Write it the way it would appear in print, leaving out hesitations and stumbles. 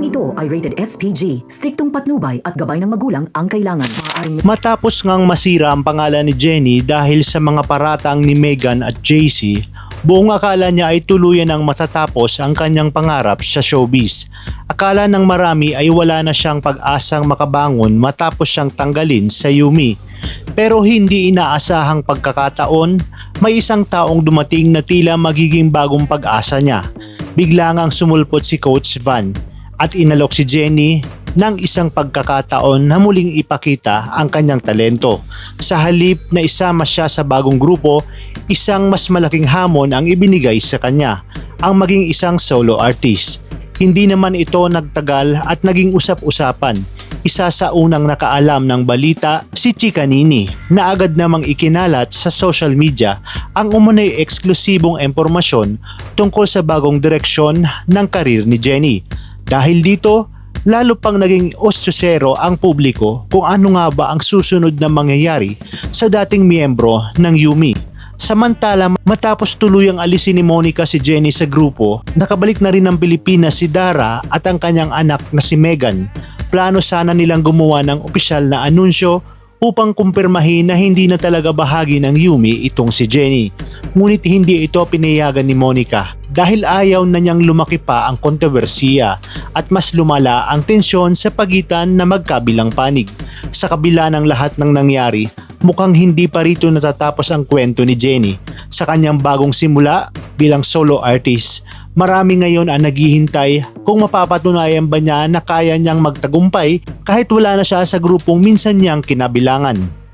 Programang ito ay rated SPG. Striktong patnubay at gabay ng magulang ang kailangan. Matapos ngang masira ang pangalan ni Jenny dahil sa mga paratang ni Megan at JC, buong akala niya ay tuluyan ang matatapos ang kanyang pangarap sa showbiz. Akala ng marami ay wala na siyang pag-asang makabangon matapos siyang tanggalin sa Yumi. Pero hindi inaasahang pagkakataon, may isang taong dumating na tila magiging bagong pag-asa niya. Bigla ngang sumulpot si Coach Van at inalok si Jenny ng isang pagkakataon na muling ipakita ang kanyang talento. Sa halip na isama siya sa bagong grupo, isang mas malaking hamon ang ibinigay sa kanya, ang maging isang solo artist. Hindi naman ito nagtagal at naging usap-usapan. Isa sa unang nakaalam ng balita si Chika Nini na agad namang ikinalat sa social media ang umunay eksklusibong impormasyon tungkol sa bagong direksyon ng karir ni Jenny. Dahil dito, lalo pang naging ostyosero ang publiko kung ano nga ba ang susunod na mangyayari sa dating miyembro ng Yumi. Samantala, matapos tuluyang alisin ni Monica si Jenny sa grupo, nakabalik na rin ng Pilipinas si Dara at ang kanyang anak na si Megan. Plano sana nilang gumawa ng opisyal na anunsyo upang kumpirmahin na hindi na talaga bahagi ng Yumi itong si Jenny. Ngunit hindi ito pinayagan ni Monica dahil ayaw na niyang lumaki pa ang kontrobersiya at mas lumala ang tensyon sa pagitan na magkabilang panig. Sa kabila ng lahat ng nangyari, mukhang hindi pa rito natatapos ang kwento ni Jenny. Sa kanyang bagong simula bilang solo artist, marami ngayon ang naghihintay kung mapapatunayan ba niya na kaya niyang magtagumpay kahit wala na siya sa grupong minsan niyang kinabilangan.